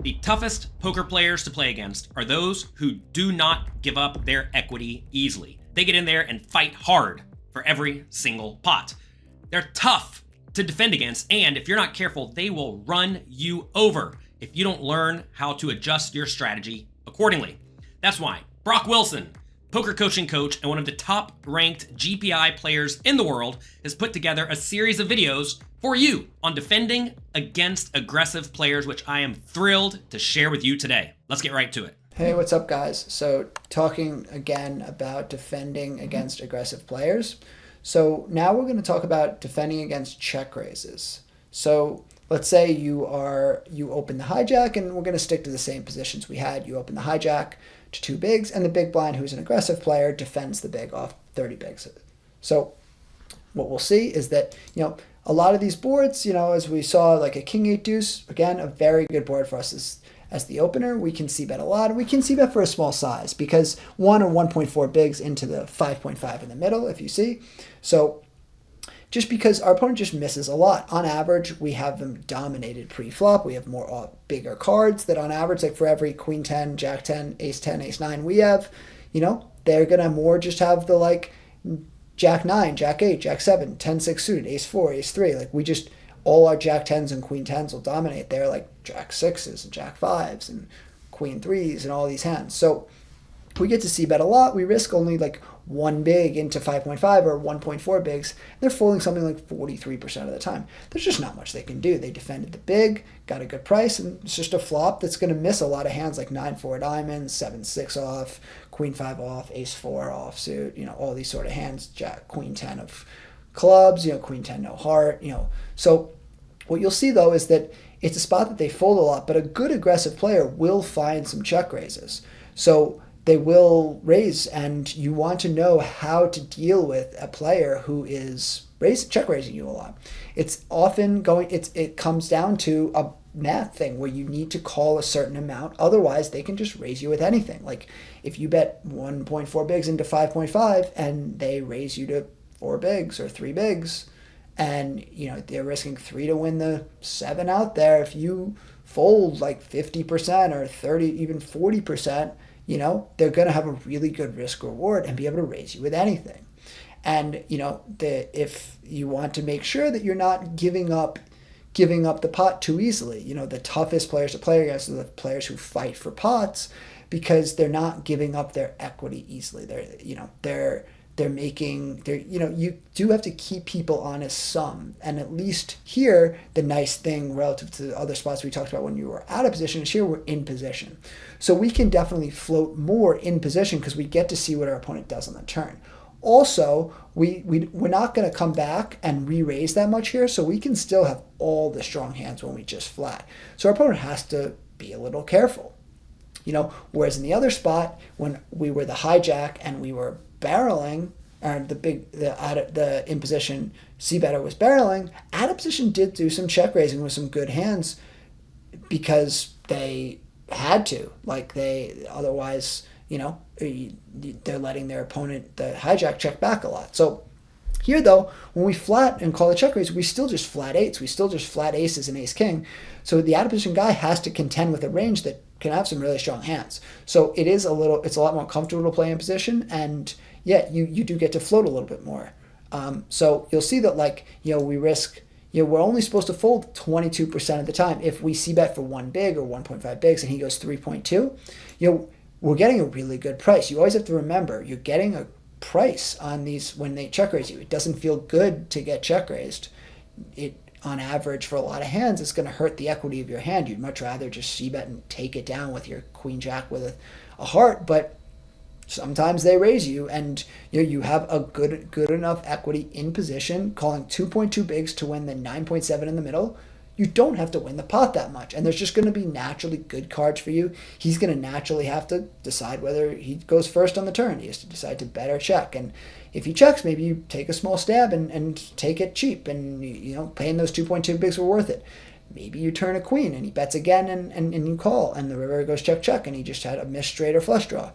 The toughest poker players to play against are those who do not give up their equity easily. They get in there and fight hard for every single pot. They're tough to defend against, and if you're not careful, they will run you over if you don't learn how to adjust your strategy accordingly. That's why Brock Wilson, poker coaching coach and one of the top-ranked GPI players in the world, has put together a series of videos for you on defending against aggressive players, which I am thrilled to share with you today. Let's get right to it. Hey, what's up, guys? So talking again about defending against aggressive players. So now we're going to talk about defending against check raises. So let's say you open the hijack, and we're going to stick to the same positions we had. You open the hijack to 2 bigs, and the big blind, who's an aggressive player, defends the big off 30 bigs. So what we'll see is that, a lot of these boards, as we saw, like a king 8 deuce, again, a very good board for us as the opener. We can see bet a lot. We can see bet for a small size because 1 or 1.4 bigs into the 5.5 in the middle, if you see. So just because our opponent just misses a lot. On average, we have them dominated pre-flop. We have more bigger cards that on average, like for every queen 10, jack 10, ace 10, ace 9 we have, they're going to more just have the like jack 9, jack 8, jack 7, 10, 6 suited, ace 4, ace 3. Like all our jack 10s and queen 10s will dominate. They're like jack 6s and jack 5s and queen 3s and all these hands. So we get to see bet a lot. We risk only like 1 big into 5.5 or 1.4 bigs. They're folding something like 43% of the time. There's just not much they can do. They defended the big, got a good price, and it's just a flop that's going to miss a lot of hands like 9-4 diamonds, 7-6 off, queen 5 off, ace 4 offsuit, all these sort of hands, jack, queen 10 of clubs, queen 10 no heart, So what you'll see though is that it's a spot that they fold a lot, but a good aggressive player will find some check raises. So they will raise, and you want to know how to deal with a player who is check raising you a lot. It's often it comes down to a math thing where you need to call a certain amount. Otherwise, they can just raise you with anything. Like if you bet 1.4 bigs into 5.5 and they raise you to 4 bigs or 3 bigs, and they're risking 3 to win the 7 out there. If you fold like 50% or 30, even 40%, they're going to have a really good risk reward and be able to raise you with anything. And, if you want to make sure that you're not giving up the pot too easily, the toughest players to play against are the players who fight for pots because they're not giving up their equity easily. You do have to keep people honest some. And at least here, the nice thing relative to the other spots we talked about when you were out of position is here we're in position. So we can definitely float more in position because we get to see what our opponent does on the turn. Also, we're not going to come back and re-raise that much here, so we can still have all the strong hands when we just flat. So our opponent has to be a little careful. Whereas in the other spot, when we were the hijack and we were barreling, and the in position c-better was barreling, out of position did do some check raising with some good hands because they had to. Like otherwise, they're letting their opponent, the hijack, check back a lot. So here though, when we flat and call a check raise, we still just flat 8s. We still just flat aces and ace king. So the out of position guy has to contend with a range that can have some really strong hands. So it's a lot more comfortable to play in position, and yeah, you do get to float a little bit more. So you'll see that we risk, we're only supposed to fold 22% of the time. If we see bet for 1 big or 1.5 bigs and he goes 3.2, we're getting a really good price. You always have to remember, you're getting a price on these when they check raise you. It doesn't feel good to get check raised. On average, for a lot of hands, it's going to hurt the equity of your hand. You'd much rather just c-bet and take it down with your queen jack with a heart, but sometimes they raise you, and you have a good enough equity in position, calling 2.2 bigs to win the 9.7 in the middle. You don't have to win the pot that much, and there's just going to be naturally good cards for you. He's going to naturally have to decide whether he goes first on the turn. He has to decide to bet or check, and if he checks, maybe you take a small stab and take it cheap, and paying those 2.2 bigs were worth it. Maybe you turn a queen and he bets again and you call, and the river goes check check, and he just had a missed straight or flush draw.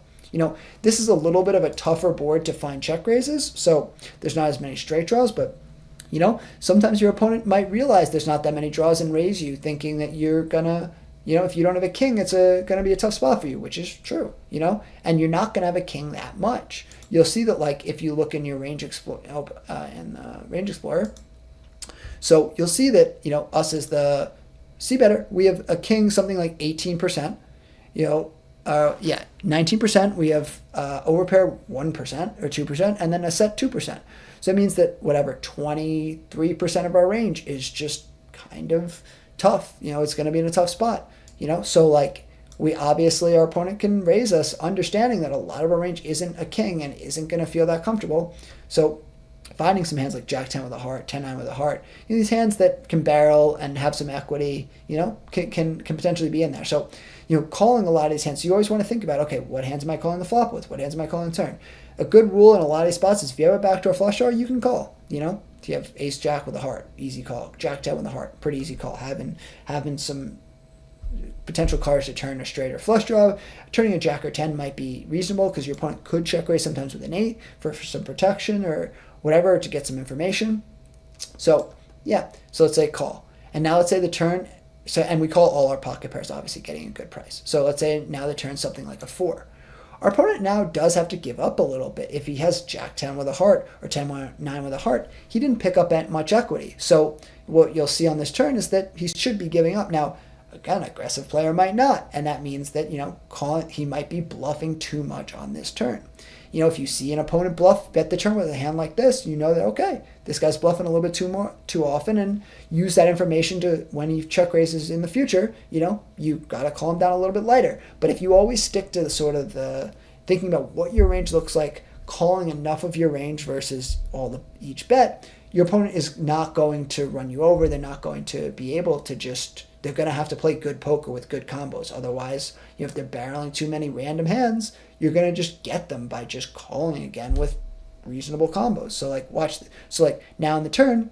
This is a little bit of a tougher board to find check raises, so there's not as many straight draws, but sometimes your opponent might realize there's not that many draws and raise you, thinking that you're gonna if you don't have a king, it's going to be a tough spot for you, which is true, and you're not going to have a king that much. You'll see that, like, if you look in your range range explorer, so you'll see that, us as the see better, we have a king something like 18%, 19%, we have overpair 1% or 2%, and then a set 2%. So it means that whatever, 23% of our range is just kind of tough. It's going to be in a tough spot. So like we obviously, our opponent can raise us understanding that a lot of our range isn't a king and isn't going to feel that comfortable. So finding some hands like Jack 10 with a heart, 10-9 with a heart, these hands that can barrel and have some equity, can potentially be in there. So, calling a lot of these hands, so you always want to think about, okay, what hands am I calling the flop with? What hands am I calling the turn? A good rule in a lot of these spots is if you have a backdoor flush draw, you can call, If you have ace jack with a heart, easy call. Jack 10 with a heart, pretty easy call. Having some potential cards to turn a straight or flush draw. Turning a jack or 10 might be reasonable because your opponent could check raise sometimes with an 8 for some protection or whatever to get some information. So let's say call. And now let's say the turn, and we call all our pocket pairs, obviously getting a good price. So let's say now the turn's something like a 4. Our opponent now does have to give up a little bit. If he has Jack 10 with a heart or 10-9 with a heart, he didn't pick up much equity. So what you'll see on this turn is that he should be giving up. Now, again, an aggressive player might not, and that means that, he might be bluffing too much on this turn. If you see an opponent bluff, bet the turn with a hand like this, you know that, okay, this guy's bluffing a little bit too often, and use that information to, when he check raises in the future, you got to call him down a little bit lighter. But if you always stick to the thinking about what your range looks like, calling enough of your range versus each bet, your opponent is not going to run you over. They're not going to be able to they're going to have to play good poker with good combos. Otherwise, if they're barreling too many random hands, you're going to just get them by just calling again with reasonable combos. So like watch. So like now in the turn,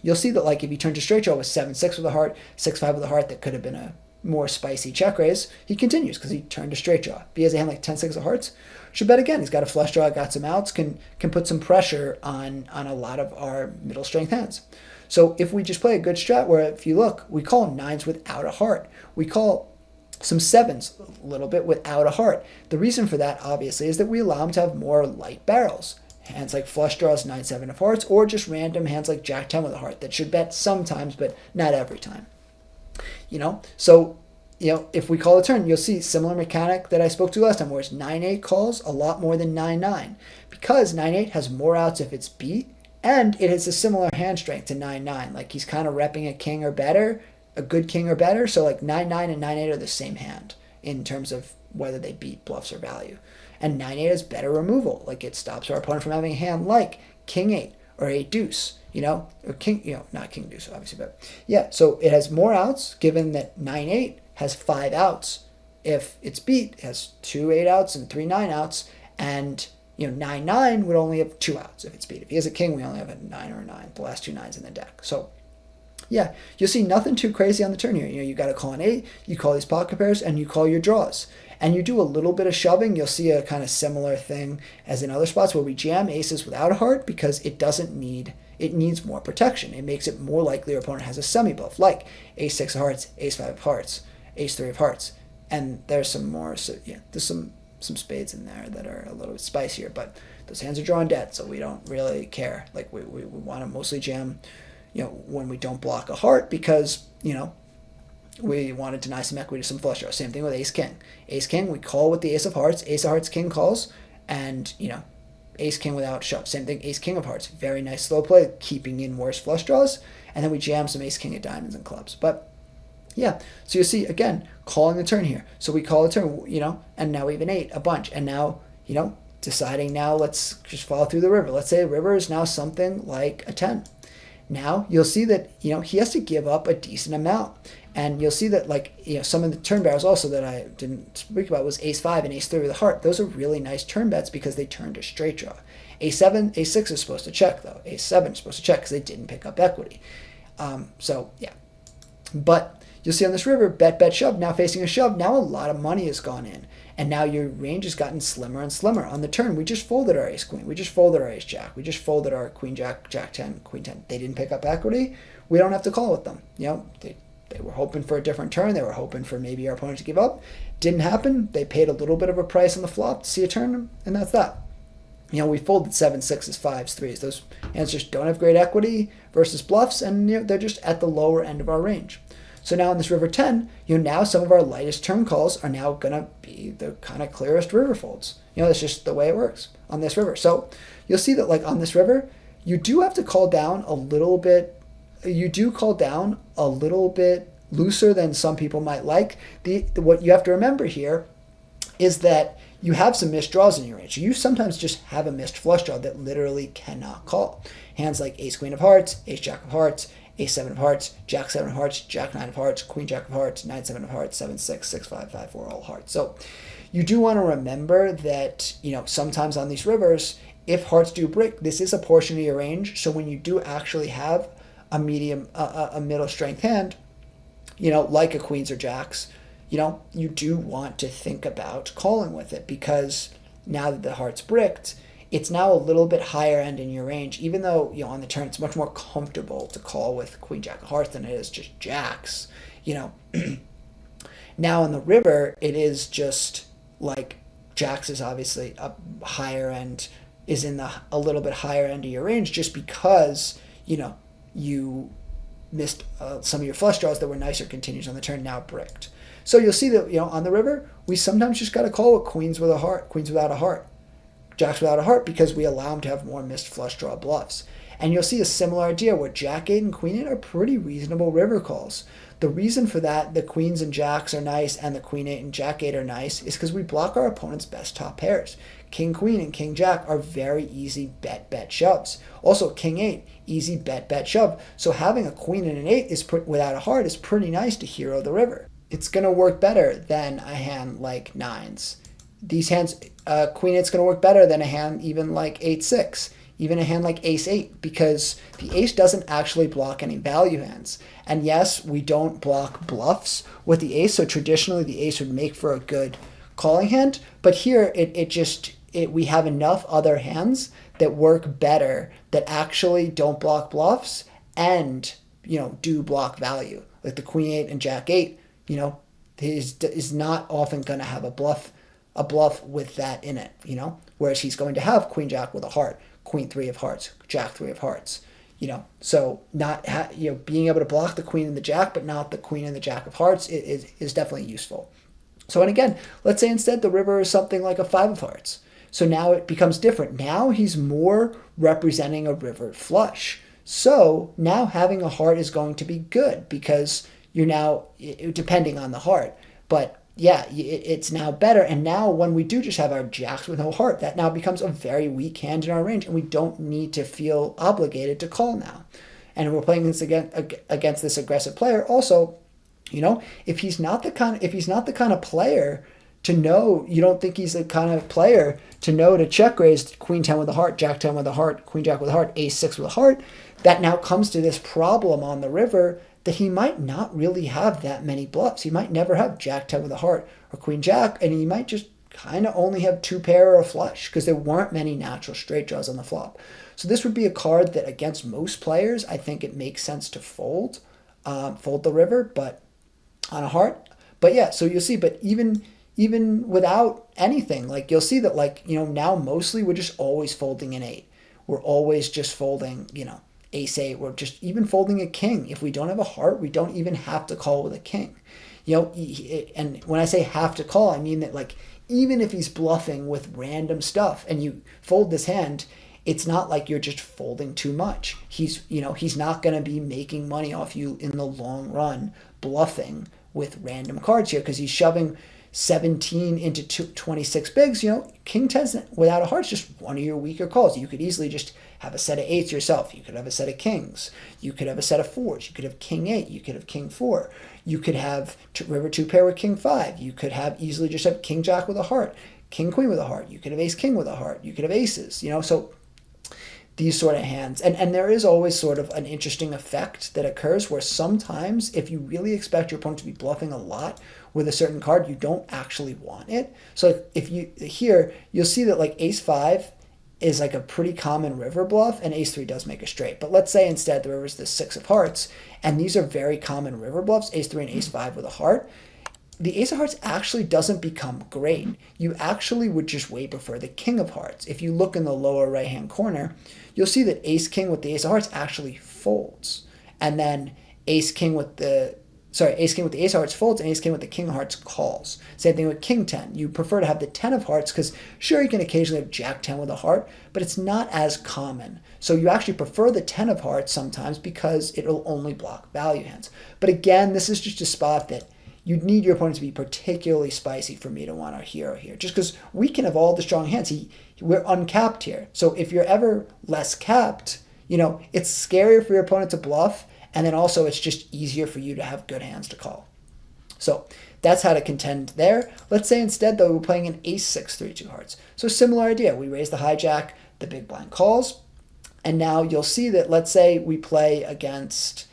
you'll see that like if he turned to straight draw with 7-6 with a heart, 6-5 with a heart, that could have been a more spicy check raise. He continues because he turned to straight draw. If he has a hand like 10-6 of hearts, should bet again. He's got a flush draw, got some outs, can put some pressure on a lot of our middle strength hands. So if we just play a good strat where, if you look, we call 9s without a heart. We call some 7s a little bit without a heart. The reason for that, obviously, is that we allow him to have more light barrels. Hands like flush draws, 9-7 of hearts, or just random hands like Jack 10 with a heart that should bet sometimes, but not every time. So, if we call a turn, you'll see similar mechanic that I spoke to last time, where it's 9-8 calls a lot more than 9-9, because 9-8 has more outs if it's beat, and it has a similar hand strength to 9-9. Like he's kind of repping a king or better, a good king or better. So like 9-9 and 9-8 are the same hand in terms of whether they beat bluffs or value. And 9-8 is better removal. Like it stops our opponent from having a hand like king 8 or 8 deuce, or king, not king deuce obviously, but yeah. So it has more outs, given that 9-8 has 5 outs. If it's beat, it has 2 8 outs and 3 9 outs, and 9-9 would only have 2 outs if it's beat. If he has a king, we only have a 9 or a 9, the last 2 9s in the deck. So yeah, you'll see nothing too crazy on the turn here. You got to call an 8, you call these pocket pairs, and you call your draws. And you do a little bit of shoving. You'll see a kind of similar thing as in other spots where we jam aces without a heart because it needs more protection. It makes it more likely our opponent has a semi-bluff, like ace 6 of hearts, ace 5 of hearts, ace 3 of hearts. And there's some more, so yeah, there's some spades in there that are a little bit spicier, but those hands are drawing dead, so we don't really care. Like we want to mostly jam, when we don't block a heart because, we want to deny some equity to some flush draw. Same thing with ace king. Ace king, we call with the ace of hearts. Ace of hearts, king calls, and ace king without shove. Same thing, ace king of hearts. Very nice slow play, keeping in worse flush draws, and then we jam some ace king of diamonds and clubs. But yeah, so you see again calling the turn here. So we call a turn, and now we have an 8, a bunch, and now deciding now let's just follow through the river. Let's say the river is now something like a 10. Now you'll see that he has to give up a decent amount. And you'll see that some of the turn barrels also that I didn't speak about was ace 5 and ace 3 with a heart. Those are really nice turn bets because they turn to straight draw. Ace 7, ace 6 is supposed to check though. Ace 7 is supposed to check because they didn't pick up equity. So yeah, but you'll see on this river, bet, shove. Now facing a shove, now a lot of money has gone in. And now your range has gotten slimmer and slimmer. On the turn, we just folded our ace queen. We just folded our ace jack. We just folded our queen jack, jack 10, queen 10. They didn't pick up equity. We don't have to call with them. They were hoping for a different turn. They were hoping for maybe our opponent to give up. Didn't happen. They paid a little bit of a price on the flop to see a turn, and that's that. We folded 7s, 6s, 5s, 3s. Those hands just don't have great equity versus bluffs, and they're just at the lower end of our range. So now in this river 10, now some of our lightest turn calls are now going to be the kind of clearest river folds. That's just the way it works on this river. So you'll see that like on this river, you do have to call down a little bit. You do call down a little bit looser than some people might like. What you have to remember here is that you have some missed draws in your range. You sometimes just have a missed flush draw that literally cannot call. Hands like ace queen of hearts, ace jack of hearts, ace 7 of hearts, jack 7 of hearts, jack 9 of hearts, queen jack of hearts, 9 7 of hearts, 7 6, 6 5, 5 4, all hearts. So you do want to remember that sometimes on these rivers, if hearts do break, this is a portion of your range. So when you do actually have a middle strength hand, like a queens or jacks, you do want to think about calling with it, because now that the heart's bricked, it's now a little bit higher end in your range, even though, on the turn, it's much more comfortable to call with queen jack of hearts than it is just jacks, Now in the river, it is just like jacks is obviously a higher end, is in a little bit higher end of your range, just because, you missed some of your flush draws that were nicer continues on the turn, now bricked. So you'll see that, on the river, we sometimes just got to call with queens with a heart, queens without a heart, jacks without a heart, because we allow them to have more missed flush draw bluffs. And you'll see a similar idea where jack 8 and queen 8 are pretty reasonable river calls. The reason for that, the queens and jacks are nice and the queen 8 and jack 8 are nice, is because we block our opponent's best top pairs. King queen and king jack are very easy bet shoves. Also king 8, easy bet shove. So having a queen and an 8 without a heart is pretty nice to hero the river. It's going to work better than a hand like 9s. These hands, queen 8's going to work better than a hand even like 8-6, even a hand like ace 8, because the ace doesn't actually block any value hands. And yes, we don't block bluffs with the ace, so traditionally the ace would make for a good calling hand, but here we have enough other hands that work better, that actually don't block bluffs and do block value. Like the queen 8 and jack 8, is not often going to have a bluff with that in it, whereas he's going to have queen jack with a heart, queen 3 of hearts, jack 3 of hearts, so not being able to block the queen and the jack, but not the queen and the jack of hearts is definitely useful. So, and again, let's say instead the river is something like a 5 of hearts. So now it becomes different. Now he's more representing a river flush. So now having a heart is going to be good, because you're now, depending on the heart, but yeah, it's now better. And now when we do just have our jacks with no heart, that now becomes a very weak hand in our range, and we don't need to feel obligated to call now. And we're playing this against this aggressive player. Also, if he's not the kind of player to know, you don't think he's the kind of player to know to check raise queen 10 with a heart, jack 10 with a heart, queen jack with a heart, ace 6 with a heart, that now comes to this problem on the river that he might not really have that many bluffs. He might never have jack 10 with a heart or queen jack, and he might just kind of only have 2 pair or a flush, because there weren't many natural straight draws on the flop. So this would be a card that against most players, I think it makes sense to fold the river, but on a heart. But yeah, so you'll see, but even without anything, like you'll see that, like, now mostly we're just always folding an 8. We're always just folding, ace 8. We're just even folding a king. If we don't have a heart, we don't even have to call with a king. And when I say have to call, I mean that, like, even if he's bluffing with random stuff and you fold this hand, it's not like you're just folding too much. He's not going to be making money off you in the long run bluffing with random cards here, because he's shoving 17 into 26 bigs. King 10 without a heart is just one of your weaker calls. You could easily just have a set of 8s yourself. You could have a set of kings. You could have a set of 4s. You could have king 8. You could have king 4. You could have river 2 pair with king 5. You could have easily just have king jack with a heart, king queen with a heart. You could have ace king with a heart. You could have aces. So these sort of hands. And there is always sort of an interesting effect that occurs where sometimes if you really expect your opponent to be bluffing a lot with a certain card, you don't actually want it. So if you here, you'll see that like ace 5 is like a pretty common river bluff, and ace 3 does make a straight. But let's say instead the river is the 6 of hearts, and these are very common river bluffs, ace 3 and ace 5 with a heart. The ace of hearts actually doesn't become great. You actually would just way prefer the king of hearts. If you look in the lower right-hand corner, you'll see that ace king with the ace of hearts actually folds. And then ace king with the ace of hearts folds, and ace king with the king of hearts calls. Same thing with king 10. You prefer to have the 10 of hearts because sure, you can occasionally have jack 10 with a heart, but it's not as common. So you actually prefer the 10 of hearts sometimes because it'll only block value hands. But again, this is just a spot that you need your opponent to be particularly spicy for me to want our hero here. Just because we can have all the strong hands. We're uncapped here. So if you're ever less capped, it's scarier for your opponent to bluff, and then also it's just easier for you to have good hands to call. So that's how to contend there. Let's say instead, though, we're playing an ace 6 3-2 hearts. So similar idea. We raise the hijack, the big blind calls, and now you'll see that, let's say we play against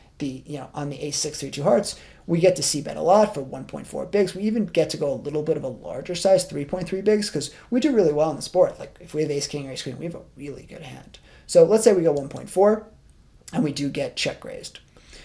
on the ace 6 3-2 hearts, we get to c-bet a lot for 1.4 bigs. We even get to go a little bit of a larger size, 3.3 bigs, because we do really well in the sport. Like if we have ace king or ace queen, we have a really good hand. So let's say we go 1.4, and we do get check raised.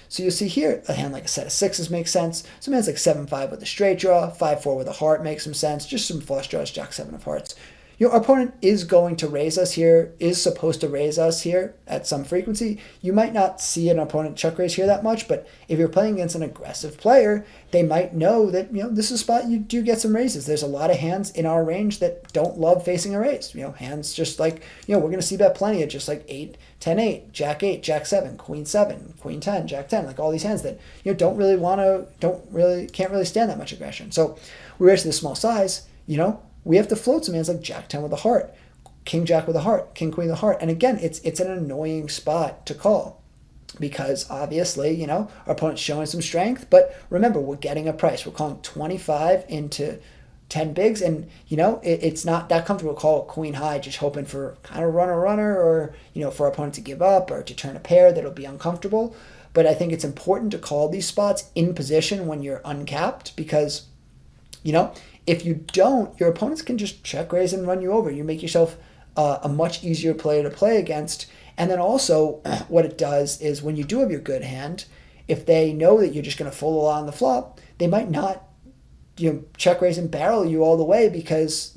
So you'll see here, a hand like a set of sixes makes sense. Some hands like 7-5 with a straight draw, 5-4 with a heart makes some sense. Just some flush draws, jack 7 of hearts. Our opponent is going to raise us here, is supposed to raise us here at some frequency. You might not see an opponent check raise here that much, but if you're playing against an aggressive player, they might know that, this is a spot you do get some raises. There's a lot of hands in our range that don't love facing a raise. Hands just like, we're going to see bet plenty of just like 8, 10, 8, jack 8, jack 7, queen 7, queen 10, jack 10, like all these hands that, can't really stand that much aggression. So we raise to this small size, we have to float some hands like jack 10 with a heart, king jack with a heart, king queen with a heart. And again, it's an annoying spot to call because obviously, our opponent's showing some strength. But remember, we're getting a price. We're calling 25 into 10 bigs. And, it's not that comfortable to call queen high just hoping for kind of runner or, for our opponent to give up or to turn a pair that'll be uncomfortable. But I think it's important to call these spots in position when you're uncapped because, if you don't, your opponents can just check raise and run you over. You make yourself a much easier player to play against. And then also what it does is when you do have your good hand, if they know that you're just going to fold a lot on the flop, they might not check raise and barrel you all the way because,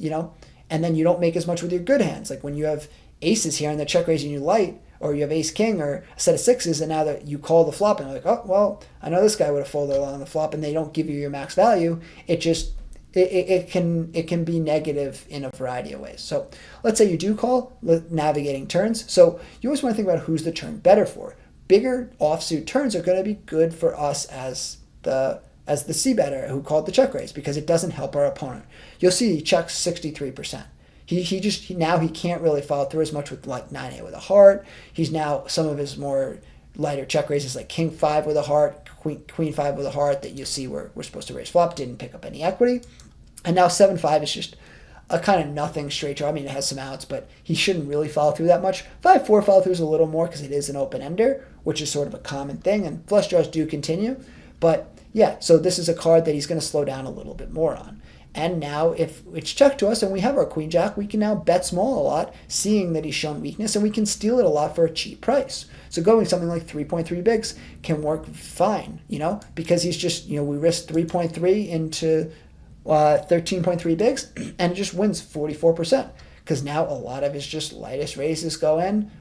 and then you don't make as much with your good hands. Like when you have aces here and they're check raising you light, or you have ace king or a set of sixes, and now that you call the flop and they're like, oh, well, I know this guy would have folded a lot on the flop, and they don't give you your max value, it can be negative in a variety of ways. So let's say you do call navigating turns. So you always want to think about who's the turn better for. Bigger offsuit turns are going to be good for us as the c-better who called the check raise because it doesn't help our opponent. You'll see he checks 63%. He can't really follow through as much with like 9-8 with a heart. He's now some of his more lighter check raises like king 5 with a heart, queen 5 with a heart that you see we're supposed to raise flop, didn't pick up any equity. And now 7-5 is just a kind of nothing straight draw. I mean, it has some outs, but he shouldn't really follow through that much. 5-4 follow through is a little more because it is an open ender, which is sort of a common thing, and flush draws do continue. But yeah, so this is a card that he's going to slow down a little bit more on. And now if it's checked to us and we have our queen jack, we can now bet small a lot, seeing that he's shown weakness, and we can steal it a lot for a cheap price. So going something like 3.3 bigs can work fine, because he's just, we risk 3.3 into 13.3 bigs, and it just wins 44%. Because now a lot of his just lightest raises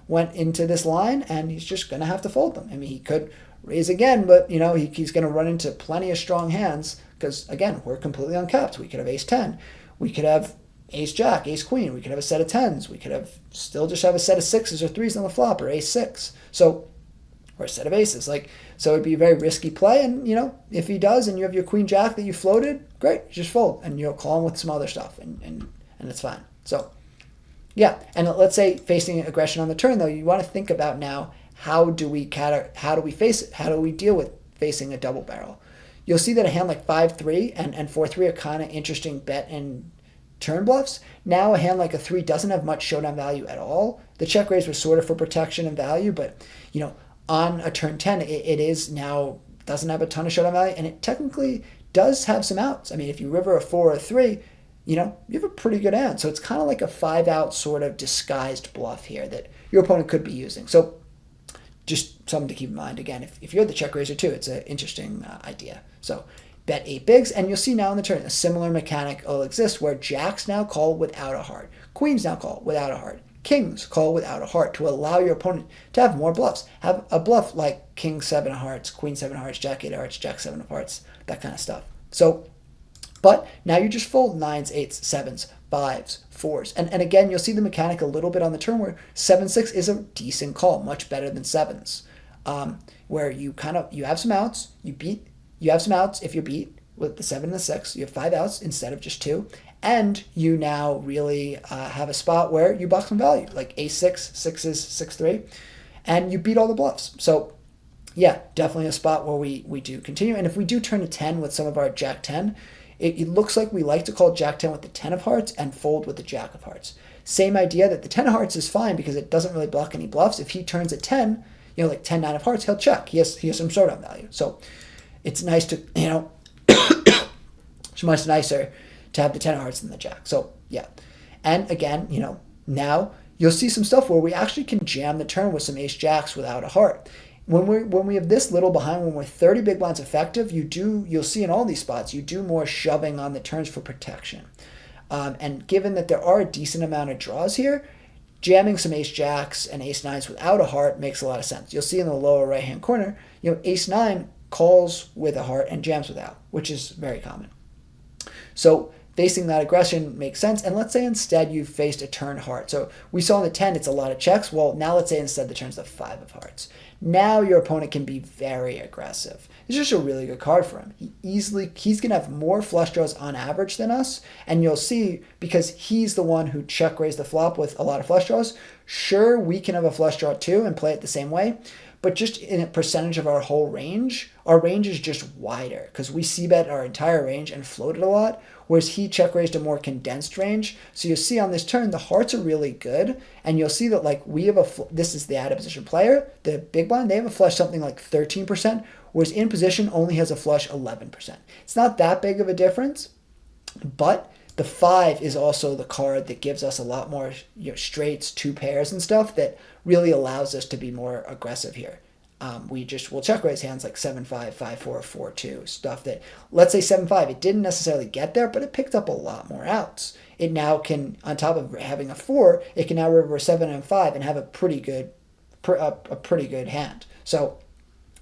went into this line, and he's just going to have to fold them. I mean, he could raise again, but, he's going to run into plenty of strong hands because, again, we're completely uncapped. We could have ace 10. We could have ace jack, ace queen. We could have a set of 10s. We could have still just have a set of 6s or 3s on the flop or ace 6. So, or a set of aces. So it'd be a very risky play. And, if he does and you have your queen jack that you floated, great, you just fold. And you'll call him with some other stuff and it's fine. So, yeah. And let's say facing aggression on the turn, though, you want to think about now, how do we face it? How do we deal with facing a double barrel? You'll see that a hand like 5-3 and 4-3 are kind of interesting bet and turn bluffs. Now a hand like a 3 doesn't have much showdown value at all. The check raise was sort of for protection and value, but, on a turn 10, it is now doesn't have a ton of showdown value, and it technically does have some outs. I mean, if you river a 4 or a 3, you have a pretty good hand. So it's kind of like a 5-out sort of disguised bluff here that your opponent could be using. So just something to keep in mind. Again, if you're the check raiser too, it's an interesting idea. So bet 8 bigs, and you'll see now in the turn a similar mechanic will exist where jacks now call without a heart, queens now call without a heart, kings call without a heart to allow your opponent to have more bluffs. Have a bluff like king 7 of hearts, queen 7 of hearts, jack 8 of hearts, jack 7 of hearts, that kind of stuff. So, but now you just fold 9s, 8s, 7s, 5s, 4s. And again, you'll see the mechanic a little bit on the turn where 7-6 is a decent call, much better than 7s. Where you have some outs, you have some outs if you're beat with the 7 and the 6. You have 5 outs instead of just 2. And you now really have a spot where you box some value, like a6, 6s, 6-3, and you beat all the bluffs. So yeah, definitely a spot where we do continue. And if we do turn a 10 with some of our jack 10, it looks like we like to call jack 10 with the 10 of hearts and fold with the jack of hearts. Same idea that the 10 of hearts is fine because it doesn't really block any bluffs. If he turns a 10, like 10, 9 of hearts, he'll check. He has some showdown value. So it's nice to, it's much nicer to have the 10 of hearts than the jack. So yeah. And again, now you'll see some stuff where we actually can jam the turn with some ace jacks without a heart. When we have this little behind, when we're 30 big blinds effective, you'll see in all these spots, you do more shoving on the turns for protection. And given that there are a decent amount of draws here, jamming some ace jacks and ace nines without a heart makes a lot of sense. You'll see in the lower right hand corner, ace 9 calls with a heart and jams without, which is very common. So facing that aggression makes sense. And let's say instead you faced a turn heart. So we saw in the 10, it's a lot of checks. Well, now let's say instead the turn's the 5 of hearts. Now your opponent can be very aggressive. It's just a really good card for him. He's going to have more flush draws on average than us. And you'll see, because he's the one who check raised the flop with a lot of flush draws, sure, we can have a flush draw too and play it the same way. But just in a percentage of our whole range, our range is just wider because we c-bet our entire range and floated a lot, whereas he check raised a more condensed range. So you'll see on this turn, the hearts are really good, and you'll see that we have this is the out of position player, the big blind, they have a flush something like 13%, whereas in position only has a flush 11%. It's not that big of a difference, but the 5 is also the card that gives us a lot more straights, 2 pairs and stuff that really allows us to be more aggressive here. We'll check raise hands like 7-5, 5-4, 4-2, stuff that, let's say 7-5, it didn't necessarily get there, but it picked up a lot more outs. It now can, on top of having a 4, it can now river 7 and 5 and have a pretty good hand. So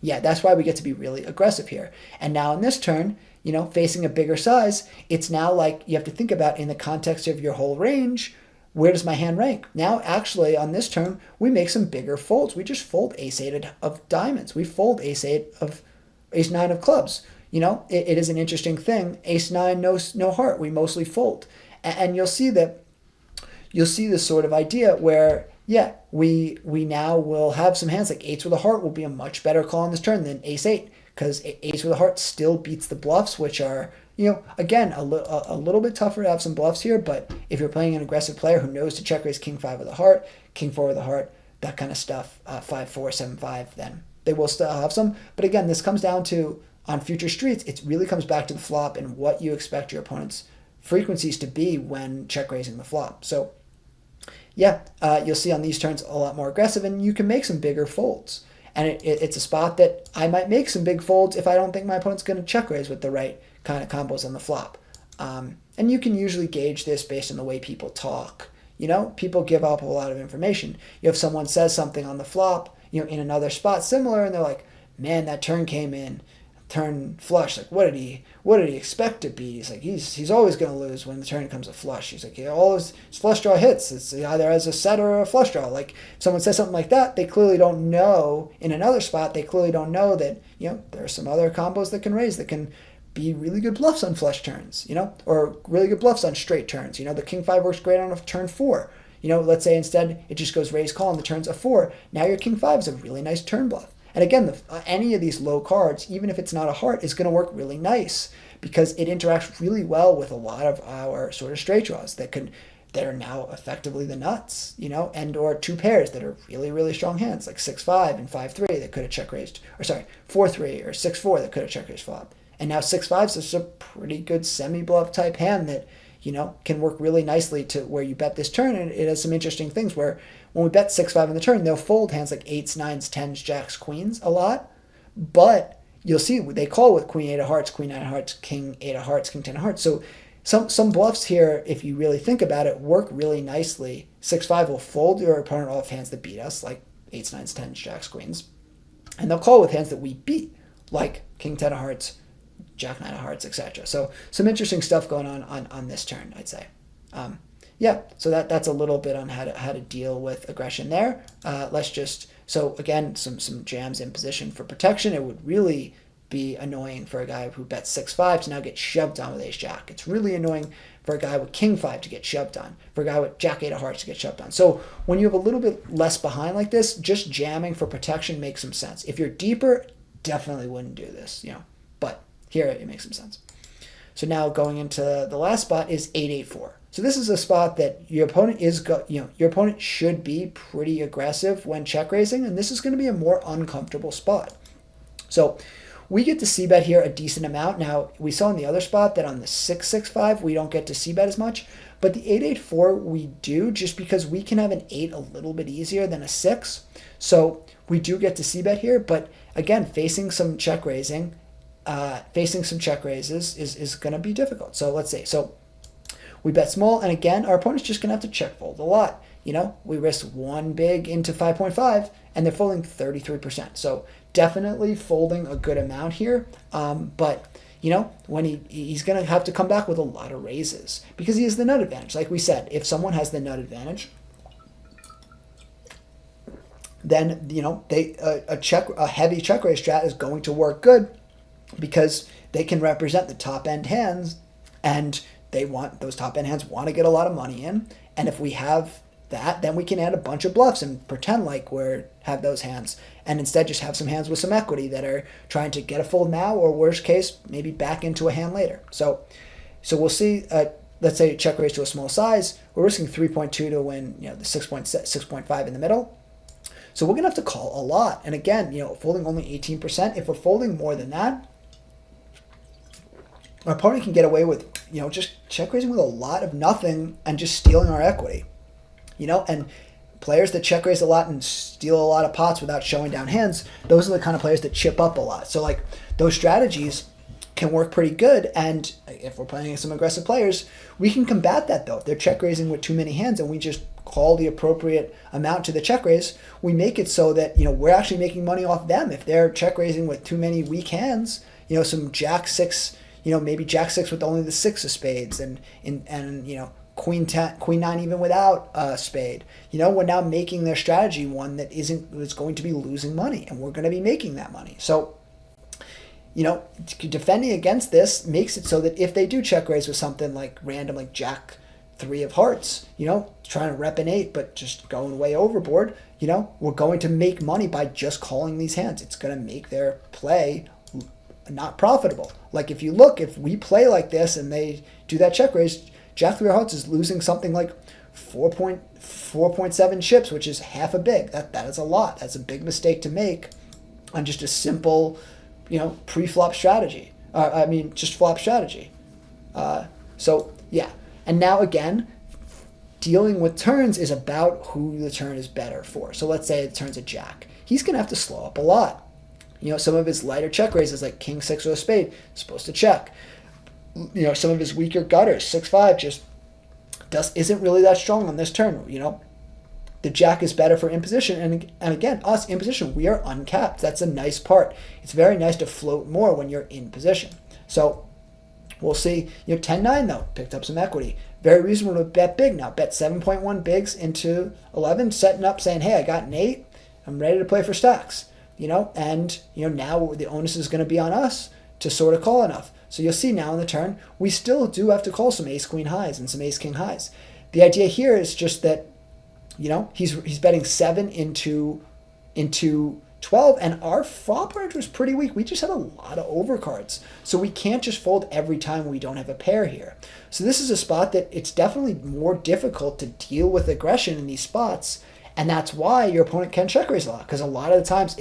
yeah, that's why we get to be really aggressive here. And now in this turn, facing a bigger size, it's now like you have to think about in the context of your whole range, where does my hand rank? Now, actually, on this turn, we make some bigger folds. We just fold ace-8 of diamonds. We fold ace-8 of ace-9 of clubs. It is an interesting thing. Ace-9, no heart. We mostly fold. And you'll see this sort of idea where, yeah, we now will have some hands like 8s with a heart will be a much better call on this turn than ace-8, because ace with a heart still beats the bluffs, which are, again, a little bit tougher to have some bluffs here, but if you're playing an aggressive player who knows to check raise king 5 with a heart, king 4 with a heart, that kind of stuff, 5-4, 7-5, then they will still have some. But again, this comes down to, on future streets, it really comes back to the flop and what you expect your opponent's frequencies to be when check raising the flop. So yeah, you'll see on these turns a lot more aggressive, and you can make some bigger folds. And it's a spot that I might make some big folds if I don't think my opponent's going to check raise with the right kind of combos on the flop. And you can usually gauge this based on the way people talk. People give up a lot of information. If someone says something on the flop, in another spot similar, and they're like, man, that turn came in, turn flush. Like, what did he expect to be? He's like, he's always going to lose when the turn comes a flush. He's like, all his flush draw hits. It's either as a set or a flush draw. Like, if someone says something like that, they clearly don't know. In another spot, they clearly don't know that, there are some other combos that can raise that can be really good bluffs on flush turns, or really good bluffs on straight turns. The king 5 works great on a turn 4. Let's say instead it just goes raise call and the turn's a 4. Now your king 5 is a really nice turn bluff. And again, any of these low cards, even if it's not a heart, is going to work really nice because it interacts really well with a lot of our sort of straight draws that are now effectively the nuts, and or 2 pairs that are really, really strong hands, like 6-5 and 5-3 that could have check raised, or sorry, 4-3 or 6-4 that could have check raised flop. And now 6-5 is just a pretty good semi-bluff type hand that, can work really nicely to where you bet this turn. And it has some interesting things where when we bet 6-5 in the turn, they'll fold hands like 8s, 9s, 10s, jacks, queens a lot. But you'll see they call with queen 8 of hearts, queen 9 of hearts, king 8 of hearts, king 10 of hearts. So some bluffs here, if you really think about it, work really nicely. 6-5 will fold your opponent off hands that beat us, like 8s, 9s, 10s, jacks, queens. And they'll call with hands that we beat, like king 10 of hearts, jack 9 of hearts, etc. So some interesting stuff going on this turn, I'd say. So that's a little bit on how to deal with aggression there. So again, some jams in position for protection. It would really be annoying for a guy who bets 6-5 to now get shoved on with ace jack. It's really annoying for a guy with king 5 to get shoved on, for a guy with jack 8 of hearts to get shoved on. So when you have a little bit less behind like this, just jamming for protection makes some sense. If you're deeper, definitely wouldn't do this, but here it makes some sense. So now going into the last spot is 8-8-4. So this is a spot that your opponent your opponent should be pretty aggressive when check raising, and this is going to be a more uncomfortable spot. So we get to c-bet here a decent amount. Now, we saw in the other spot that on the 6-6-5, we don't get to c-bet as much, but the 8-8-4 we do, just because we can have an 8 a little bit easier than a 6. So we do get to c-bet here, but again, facing some check raises is going to be difficult. So let's say, we bet small, and again, our opponent's just going to have to check fold a lot. We risk one big into 5.5, and they're folding 33%. So definitely folding a good amount here. But, when he's going to have to come back with a lot of raises because he has the nut advantage. Like we said, if someone has the nut advantage, then, a heavy check raise strat is going to work good because they can represent the top end hands, and those top end hands want to get a lot of money in. And if we have that, then we can add a bunch of bluffs and pretend like have those hands, and instead just have some hands with some equity that are trying to get a fold now, or worst case, maybe back into a hand later. So we'll see. Let's say check raise to a small size. We're risking 3.2 to win, the 6.5 in the middle. So we're gonna have to call a lot. And again, folding only 18%. If we're folding more than that, our opponent can get away with, just check raising with a lot of nothing and just stealing our equity. And players that check raise a lot and steal a lot of pots without showing down hands, those are the kind of players that chip up a lot. So like those strategies can work pretty good. And if we're playing against some aggressive players, we can combat that though. If they're check raising with too many hands and we just call the appropriate amount to the check raise, we make it so that, we're actually making money off them. If they're check raising with too many weak hands, some jack 6, maybe jack 6 with only the 6 of spades and queen 10, queen 9 even without a spade. We're now making their strategy one that is going to be losing money, and we're going to be making that money. So, defending against this makes it so that if they do check raise with something like random, like jack 3 of hearts, trying to rep an 8 but just going way overboard, we're going to make money by just calling these hands. It's going to make their play not profitable. Like if we play like this and they do that check raise, jack 3 of hearts is losing something like 4.7 chips, which is half a big. That is a lot. That's a big mistake to make on just a simple, pre-flop strategy. Just flop strategy. And now again, dealing with turns is about who the turn is better for. So let's say the turn's a jack. He's going to have to slow up a lot. Some of his lighter check raises like king 6 or a spade is supposed to check. Some of his weaker gutters, 6-5, just isn't really that strong on this turn. The jack is better for imposition, and again, us in position, we are uncapped. That's a nice part. It's very nice to float more when you're in position. So we'll see. 10-9 though picked up some equity. Very reasonable to bet big now. Bet 7.1 bigs into 11, setting up, saying, hey, I got an 8. I'm ready to play for stacks. Now the onus is going to be on us to sort of call enough. So you'll see now in the turn, we still do have to call some ace-queen highs and some ace-king highs. The idea here is just that, he's betting 7 into 12, and our flop range was pretty weak. We just had a lot of overcards. So we can't just fold every time we don't have a pair here. So this is a spot that it's definitely more difficult to deal with aggression in these spots, and that's why your opponent can check raise a lot, because a lot of the times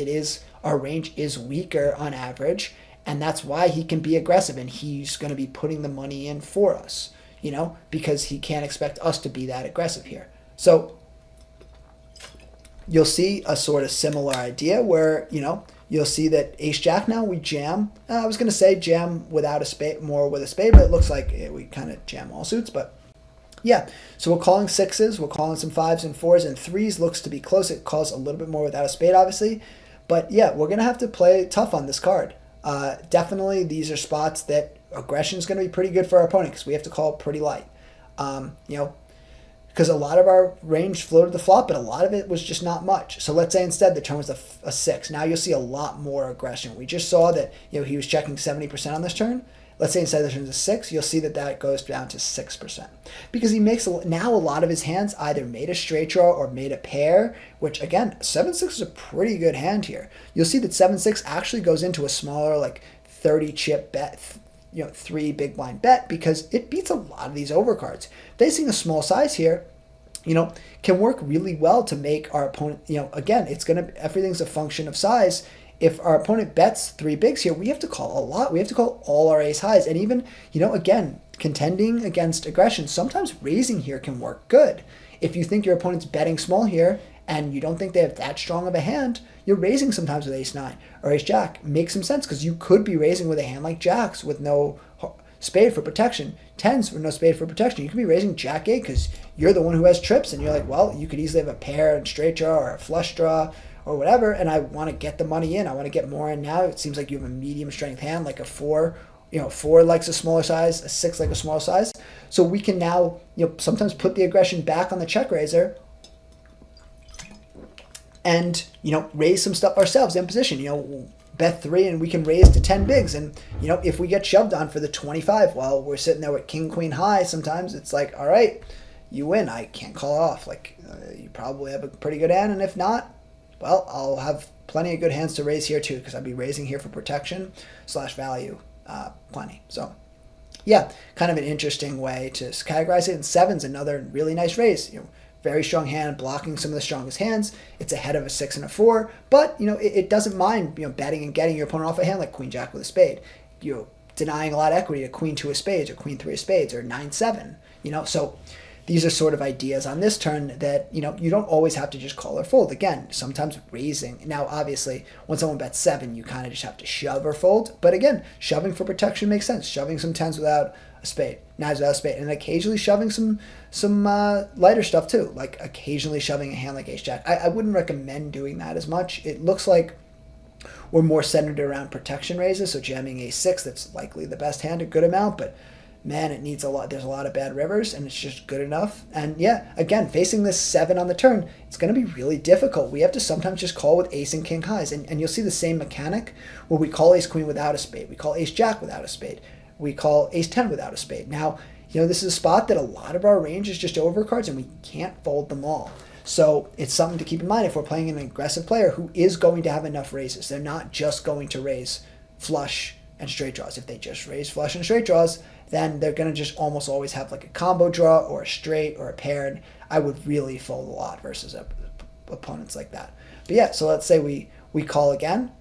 our range is weaker on average, and that's why he can be aggressive, and he's going to be putting the money in for us. because he can't expect us to be that aggressive here. So you'll see a sort of similar idea where, you'll see that ace jack now we jam. I was going to say jam without a spade, more with a spade, but it looks like we kind of jam all suits. But yeah, so we're calling sixes, we're calling some fives and fours, and threes looks to be close. It calls a little bit more without a spade, obviously. But yeah, we're going to have to play tough on this card. Definitely these are spots that aggression is going to be pretty good for our opponent because we have to call pretty light. Because a lot of our range floated the flop, but a lot of it was just not much. So let's say instead the turn was a 6. Now you'll see a lot more aggression. We just saw that he was checking 70% on this turn. Let's say instead the turn's a 6, you'll see that goes down to 6%. Because he makes now a lot of his hands either made a straight draw or made a pair, which again, 7-6 is a pretty good hand here. You'll see that 7-6 actually goes into a smaller 30 chip bet, 3 big blind bet, because it beats a lot of these overcards. Facing a small size here, can work really well to make our opponent, again, everything's a function of size. If our opponent bets 3 bigs here, we have to call a lot. We have to call all our ace highs. And even, again, contending against aggression, sometimes raising here can work good. If you think your opponent's betting small here and you don't think they have that strong of a hand, you're raising sometimes with ace 9 or ace jack. Makes some sense because you could be raising with a hand like jacks with no spade for protection, 10s with no spade for protection. You could be raising jack 8 because you're the one who has trips and you're like, well, you could easily have a pair and straight draw or a flush draw or whatever, and I want to get the money in. I want to get more in now. It seems like you have a medium strength hand, like a 4. 4 likes a smaller size, a 6 like a smaller size. So we can now, sometimes put the aggression back on the check raiser and, raise some stuff ourselves in position. Bet 3 and we can raise to 10 bigs. And, if we get shoved on for the 25 while we're sitting there with king, queen high, sometimes it's like, all right, you win. I can't call off. You probably have a pretty good hand. And if not, well, I'll have plenty of good hands to raise here too, because I'll be raising here for protection / value plenty. So yeah, kind of an interesting way to categorize it. And 7's another really nice raise. Very strong hand, blocking some of the strongest hands. It's ahead of a 6 and a 4, but it doesn't mind betting and getting your opponent off a hand like queen jack with a spade. Denying a lot of equity to queen 2 of spades or queen 3 of spades or 9-7. So these are sort of ideas on this turn that, you don't always have to just call or fold. Again, sometimes raising. Now, obviously, when someone bets 7, you kind of just have to shove or fold. But again, shoving for protection makes sense. Shoving some 10s without a spade, 9s without a spade, and occasionally shoving some lighter stuff too, like occasionally shoving a hand like ace jack. I wouldn't recommend doing that as much. It looks like we're more centered around protection raises, so jamming ace 6, that's likely the best hand, a good amount, but man, it needs a lot. There's a lot of bad rivers, and it's just good enough. And yeah, again, facing this 7 on the turn, it's going to be really difficult. We have to sometimes just call with ace and king highs, and you'll see the same mechanic where we call ace queen without a spade. We call ace jack without a spade. We call ace 10 without a spade. Now, this is a spot that a lot of our range is just overcards, and we can't fold them all. So it's something to keep in mind if we're playing an aggressive player who is going to have enough raises. They're not just going to raise flush and straight draws. If they just raise flush and straight draws, then they're going to just almost always have like a combo draw or a straight or a pair, and I would really fold a lot versus opponents like that. But yeah, so let's say we call again,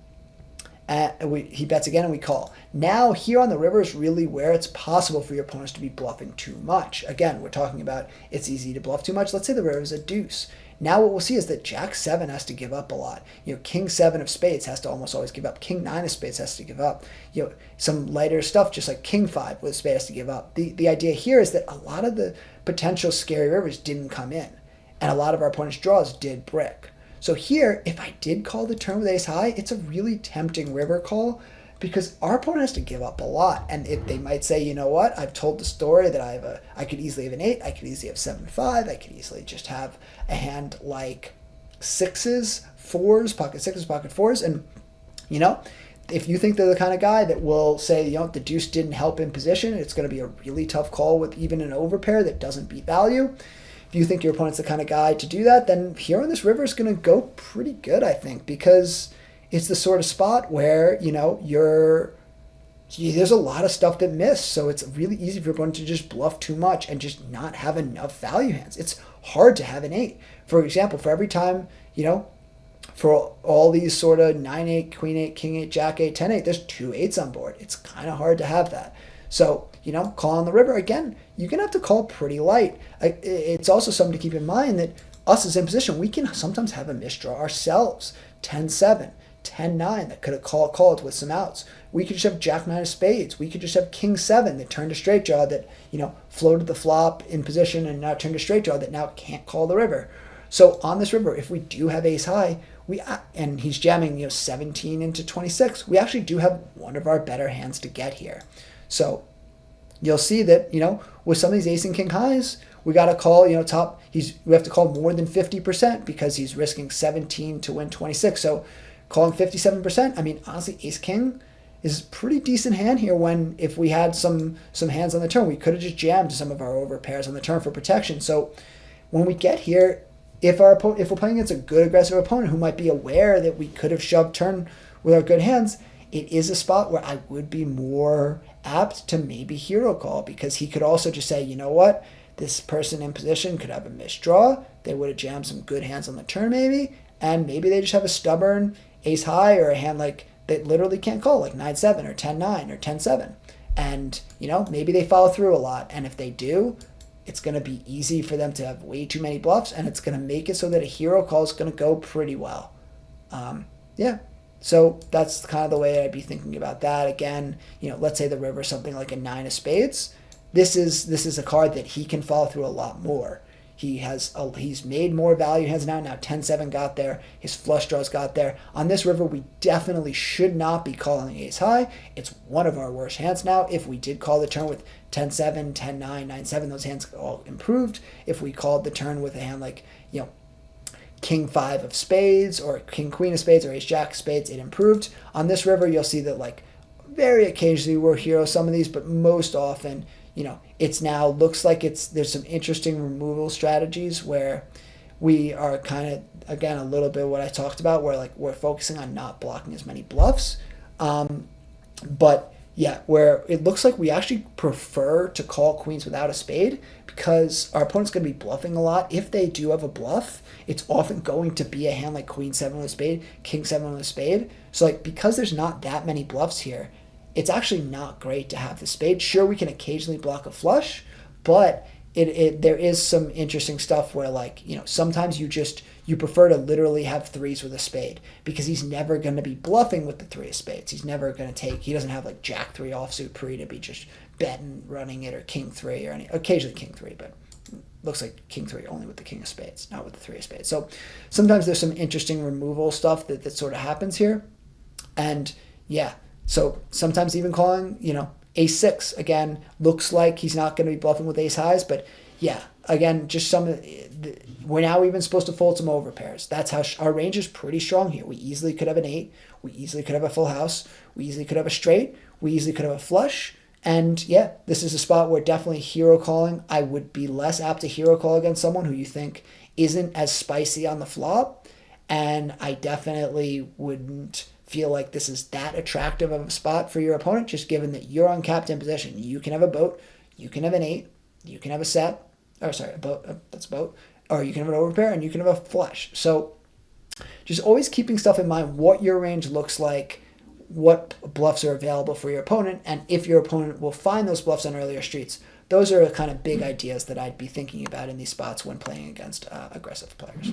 he bets again and we call. Now here on the river is really where it's possible for your opponents to be bluffing too much. Again, we're talking about it's easy to bluff too much. Let's say the river is a deuce. Now what we'll see is that jack 7 has to give up a lot. King 7 of spades has to almost always give up. King 9 of spades has to give up. Some lighter stuff, just like king 5 with a spade has to give up. The idea here is that a lot of the potential scary rivers didn't come in, and a lot of our opponent's draws did brick. So here, if I did call the turn with ace high, it's a really tempting river call because our opponent has to give up a lot. And they might say, you know what, I've told the story that I could easily have an 8, I could easily have 7-5, I could easily just have a hand like 6s, 4s, pocket 6s, pocket 4s, and if you think they're the kind of guy that will say, the deuce didn't help in position, it's going to be a really tough call with even an overpair that doesn't beat value. If you think your opponent's the kind of guy to do that, then here on this river is going to go pretty good, I think, because it's the sort of spot where, there's a lot of stuff that miss, so it's really easy for your opponent to just bluff too much and just not have enough value hands. It's hard to have an 8. For example, for every time, for all these sort of 9-8, queen 8, king 8, jack 8, 10-8, there's 2 8s on board. It's kind of hard to have that. So, call on the river, again, you're going to have to call pretty light. It's also something to keep in mind that us as in position, we can sometimes have a misdraw ourselves. 10-7, 10-9 that could have called with some outs. We could just have Jack-9 of spades. We could just have King-7 that turned a straight draw that, floated the flop in position and now turned a straight draw that now can't call the river. So on this river, if we do have ace-high, and he's jamming 17 into 26, we actually do have one of our better hands to get here. So you'll see that, with some of these ace and king highs, we got to call, we have to call more than 50% because he's risking 17 to win 26. So calling 57%, I mean, honestly, ace king is a pretty decent hand here when if we had some hands on the turn, we could have just jammed some of our over pairs on the turn for protection. So when we get here, if we're playing against a good aggressive opponent who might be aware that we could have shoved turn with our good hands, it is a spot where I would be more apt to maybe hero call because he could also just say, you know what, this person in position could have a misdraw. They would have jammed some good hands on the turn maybe, and maybe they just have a stubborn ace high or a hand like that literally can't call, like 9-7 or 10-9 or 10-7. And, maybe they follow through a lot. And if they do, it's going to be easy for them to have way too many bluffs, and it's going to make it so that a hero call is going to go pretty well. So that's kind of the way I'd be thinking about that. Again, let's say the river something like a 9 of spades. This is a card that he can follow through a lot more. He's made more value hands now. Now 10-7 got there. His flush draws got there. On this river, we definitely should not be calling ace high. It's one of our worst hands now. If we did call the turn with 10-7, 10-9, 9-7, those hands all improved. If we called the turn with a hand like, King-5 of spades or King-Queen of spades or Ace-Jack of spades, it improved. On this river, you'll see that like very occasionally we're hero some of these, but most often, it's now looks like there's some interesting removal strategies where we are kind of, again, a little bit what I talked about, where like we're focusing on not blocking as many bluffs. But yeah, where it looks like we actually prefer to call queens without a spade because our opponent's going to be bluffing a lot. If they do have a bluff, it's often going to be a hand like Queen-7 with a spade, King-7 with a spade. So like because there's not that many bluffs here, it's actually not great to have the spade. Sure, we can occasionally block a flush, but there is some interesting stuff where like, sometimes you prefer to literally have threes with a spade because he's never going to be bluffing with the 3 of spades. He's never going to he doesn't have like Jack-3 offsuit pre to be just betting, running it, or King-3 or occasionally King-3, but looks like King-3 only with the King of spades, not with the 3 of spades. So sometimes there's some interesting removal stuff that sort of happens here. And yeah, so sometimes even calling, ace-6, again, looks like he's not going to be bluffing with ace highs, but yeah, again, just we're now even supposed to fold some over pairs. That's how our range is pretty strong here. We easily could have an 8. We easily could have a full house. We easily could have a straight. We easily could have a flush. And yeah, this is a spot where definitely hero calling. I would be less apt to hero call against someone who you think isn't as spicy on the flop. And I definitely wouldn't feel like this is that attractive of a spot for your opponent, just given that you're uncapped in position. You can have a boat, you can have an 8, you can have a set, a boat, that's a boat, or you can have an overpair, and you can have a flush. So just always keeping stuff in mind, what your range looks like, what bluffs are available for your opponent, and if your opponent will find those bluffs on earlier streets. Those are kind of big ideas that I'd be thinking about in these spots when playing against aggressive players.